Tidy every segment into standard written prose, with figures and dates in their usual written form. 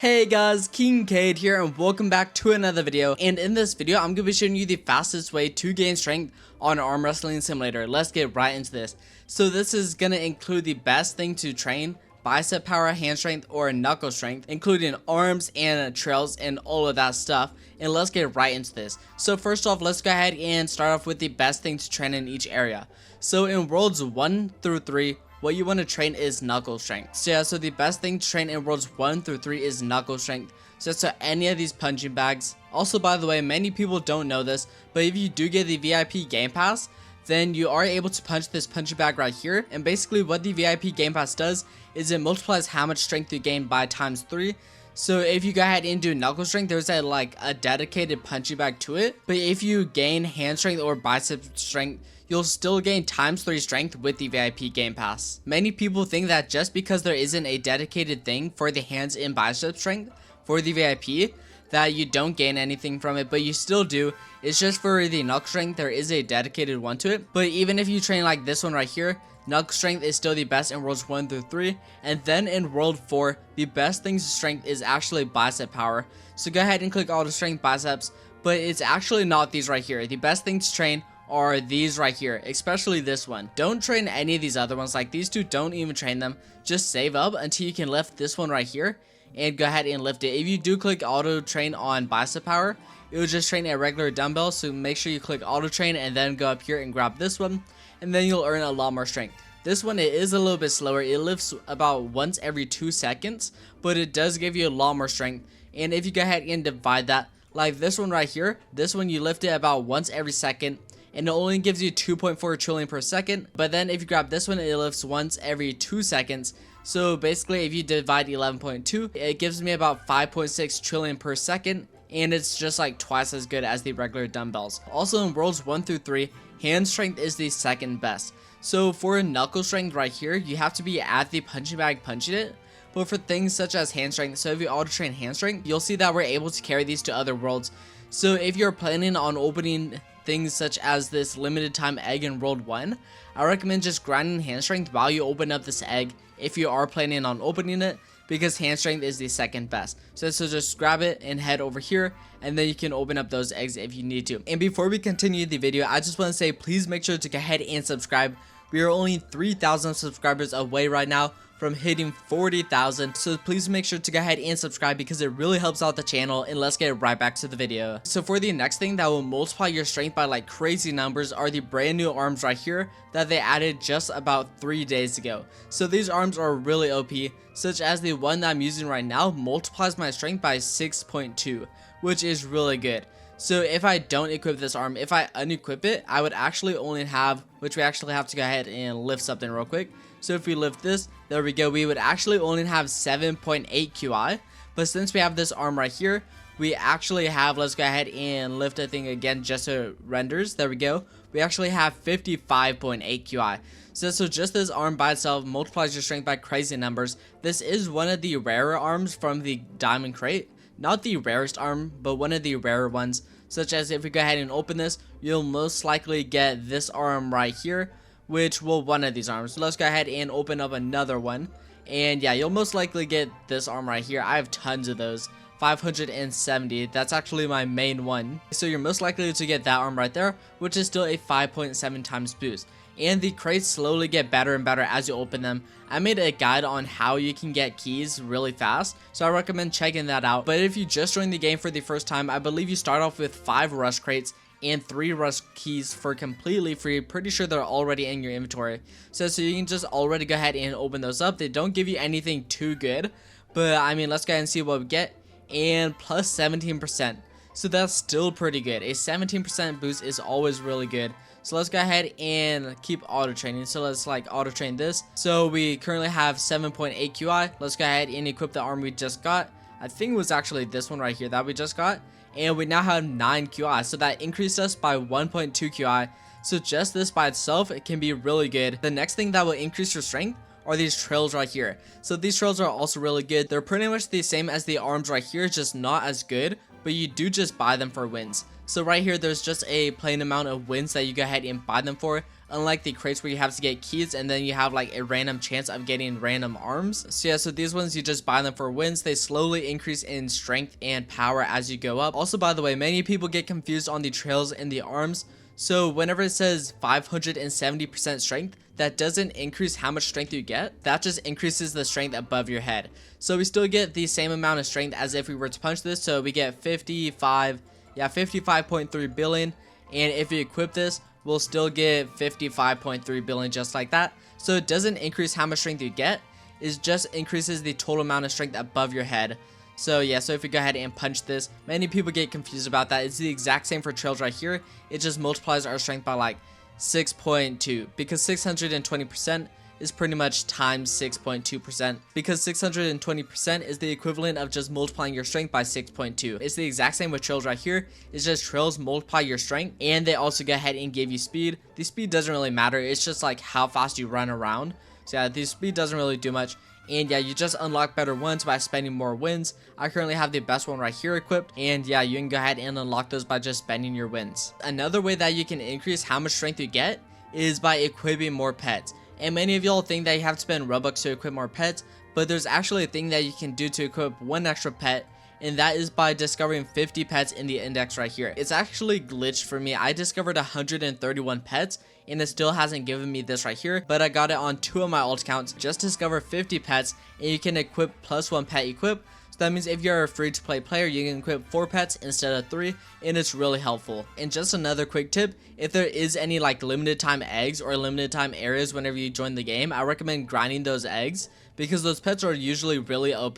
Hey guys, Kingkade here and welcome back to another video. And in this video, I'm going to be showing you the fastest way to gain strength on Arm Wrestling Simulator. Let's get right into this. So this is going to include the best thing to train: bicep power, hand strength, or knuckle strength, including arms and trails and all of that stuff. And let's get right into this. So first off, let's go ahead and start off with the best thing to train in each area. So in worlds 1 through 3, what you want to train is knuckle strength. So the best thing to train in worlds 1 through 3 is knuckle strength. So any of these punching bags. Also, by the way, many people don't know this, but if you do get the VIP Game Pass, then you are able to punch this punching bag right here. And basically what the VIP Game Pass does is it multiplies how much strength you gain by times 3. So if you go ahead and do knuckle strength, there's a dedicated punching bag to it. But if you gain hand strength or bicep strength, you'll still gain times 3 strength with the VIP Game Pass. Many people think that just because there isn't a dedicated thing for the hands and bicep strength for the VIP, that you don't gain anything from it, but you still do. It's just for the knuckle strength, there is a dedicated one to it. But even if you train like this one right here, knuckle strength is still the best in worlds 1 through 3. And then in world 4, the best thing to strength is actually bicep power. So go ahead and click auto strength biceps, but it's actually not these right here. The best thing to train are these right here, especially this one. Don't train any of these other ones. Like these two, don't even train them. Just save up until you can lift this one right here and go ahead and lift it. If you do click auto train on bicep power, it will just train a regular dumbbell. So make sure you click auto train and then go up here and grab this one, and then you'll earn a lot more strength. This one, it is a little bit slower. It lifts about once every 2 seconds, but it does give you a lot more strength. And if you go ahead and divide that, like this one right here, this one you lift it about once every second, and it only gives you 2.4 trillion per second. But then if you grab this one, it lifts once every 2 seconds. So basically if you divide 11.2, it gives me about 5.6 trillion per second, and it's just like twice as good as the regular dumbbells. Also in worlds 1 through 3, hand strength is the second best. So for knuckle strength right here, you have to be at the punching bag punching it. But for things such as hand strength, so if you auto train hand strength, you'll see that we're able to carry these to other worlds. So if you're planning on opening things such as this limited time egg in world 1, I recommend just grinding hand strength while you open up this egg if you are planning on opening it, because hand strength is the second best. So just grab it and head over here, and then you can open up those eggs if you need to. And before we continue the video, I just want to say please make sure to go ahead and subscribe. We are only 3,000 subscribers away right now from hitting 40,000, so please make sure to go ahead and subscribe because it really helps out the channel. And let's get right back to the video. So for the next thing that will multiply your strength by like crazy numbers are the brand new arms right here that they added just about 3 days ago. So these arms are really OP, such as the one that I'm using right now multiplies my strength by 6.2, which is really good. So if I don't equip this arm, if I unequip it, I would actually only have, which we actually have to go ahead and lift something real quick. So if we lift this, there we go, we would actually only have 7.8 QI. But since we have this arm right here, we actually have, let's go ahead and lift a thing again just so it renders. There we go. We actually have 55.8 QI. So just this arm by itself multiplies your strength by crazy numbers. This is one of the rarer arms from the diamond crate. Not the rarest arm, but one of the rarer ones. Such as if we go ahead and open this, you'll most likely get this arm right here, which will one of these arms. So let's go ahead and open up another one. And yeah, you'll most likely get this arm right here. I have tons of those. 570. That's actually my main one. So you're most likely to get that arm right there, which is still a 5.7 times boost. And the crates slowly get better and better as you open them. I made a guide on how you can get keys really fast, so I recommend checking that out. But if you just joined the game for the first time, I believe you start off with 5 rush crates and 3 rush keys for completely free. Pretty sure they're already in your inventory. So you can just already go ahead and open those up. They don't give you anything too good, but I mean, let's go ahead and see what we get. And plus 17%. So that's still pretty good. A 17% boost is always really good. So let's go ahead and keep auto training. So let's like auto train this. So we currently have 7.8 QI. Let's go ahead and equip the arm we just got. I think it was actually this one right here that we just got. And we now have 9 QI. So that increased us by 1.2 QI. So just this by itself, it can be really good. The next thing that will increase your strength are these trails right here. So these trails are also really good. They're pretty much the same as the arms right here, just not as good, but you do just buy them for wins. So right here, there's just a plain amount of wins that you go ahead and buy them for. Unlike the crates where you have to get keys and then you have like a random chance of getting random arms. So yeah, so these ones you just buy them for wins. They slowly increase in strength and power as you go up. Also, by the way, many people get confused on the trails and the arms. So whenever it says 570% strength, that doesn't increase how much strength you get. That just increases the strength above your head. So we still get the same amount of strength as if we were to punch this. So we get 55.3 billion. And if you equip this, we'll still get 55.3 billion just like that. So it doesn't increase how much strength you get. It just increases the total amount of strength above your head. So yeah, so if we go ahead and punch this, many people get confused about that. It's the exact same for trails right here. It just multiplies our strength by like 6.2 because 620% is pretty much times 6.2% because 620% is the equivalent of just multiplying your strength by 6.2. It's the exact same with trails right here. It's just trails multiply your strength and they also go ahead and give you speed. The speed doesn't really matter. It's just like how fast you run around. So yeah, the speed doesn't really do much. And yeah, you just unlock better ones by spending more wins. I currently have the best one right here equipped. And yeah, you can go ahead and unlock those by just spending your wins. Another way that you can increase how much strength you get is by equipping more pets. And many of y'all think that you have to spend Robux to equip more pets. But there's actually a thing that you can do to equip one extra pet. And that is by discovering 50 pets in the index right here. It's actually glitched for me. I discovered 131 pets and it still hasn't given me this right here, but I got it on 2 of my alt accounts. Just discover 50 pets and you can equip +1 pet equip. So that means if you're a free to play player, you can equip 4 pets instead of 3, and it's really helpful. And just another quick tip, if there is any like limited time eggs or limited time areas whenever you join the game, I recommend grinding those eggs because those pets are usually really OP.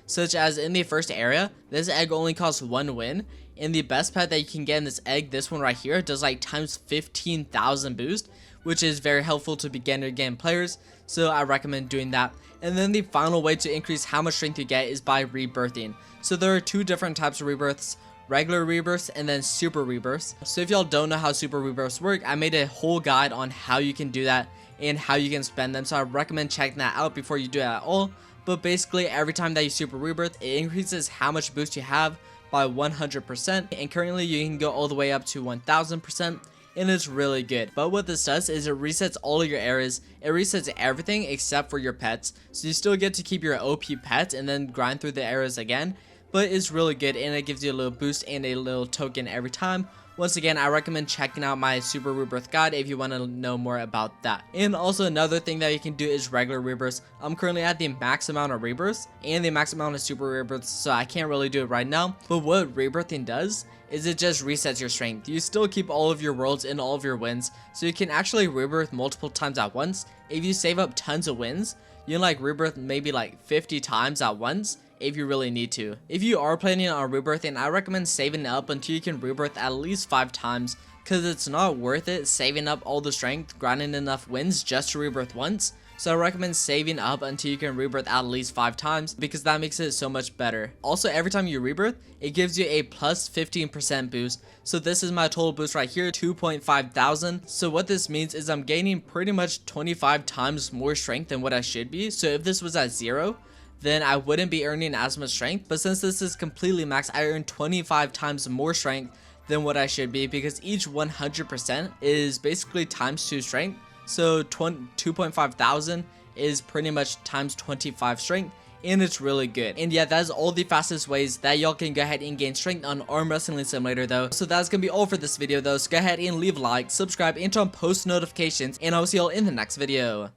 Such as in the first area, this egg only costs 1 win, and the best pet that you can get in this egg, this one right here, does like times 15,000 boost, which is very helpful to beginner game players, so I recommend doing that. And then the final way to increase how much strength you get is by rebirthing. So there are 2 different types of rebirths, regular rebirths and then super rebirths. So if y'all don't know how super rebirths work, I made a whole guide on how you can do that and how you can spend them, so I recommend checking that out before you do it at all. But basically, every time that you super rebirth, it increases how much boost you have by 100%, and currently you can go all the way up to 1000%, and it's really good. But what this does is it resets all of your areas. It resets everything except for your pets, so you still get to keep your OP pets and then grind through the areas again, but it's really good and it gives you a little boost and a little token every time. Once again, I recommend checking out my super rebirth guide if you want to know more about that. And also another thing that you can do is regular rebirths. I'm currently at the max amount of rebirths and the max amount of super rebirths, so I can't really do it right now. But what rebirthing does is it just resets your strength. You still keep all of your worlds and all of your wins, so you can actually rebirth multiple times at once. If you save up tons of wins, you can like rebirth maybe like 50 times at once if you really need to. If you are planning on rebirthing, I recommend saving up until you can rebirth at least 5 times, because it's not worth it saving up all the strength, grinding enough wins just to rebirth once. So I recommend saving up until you can rebirth at least 5 times, because that makes it so much better. Also, every time you rebirth, it gives you a plus 15% boost. So this is my total boost right here, 2.5 thousand. So what this means is I'm gaining pretty much 25 times more strength than what I should be. So if this was at 0, then I wouldn't be earning as much strength, but since this is completely max, I earn 25 times more strength than what I should be, because each 100% is basically times 2 strength. So 2.5 thousand is pretty much times 25 strength, and it's really good. And yeah, that is all the fastest ways that y'all can go ahead and gain strength on Arm Wrestling Simulator though. So that's gonna be all for this video though, so go ahead and leave a like, subscribe, and turn on post notifications, and I'll see y'all in the next video.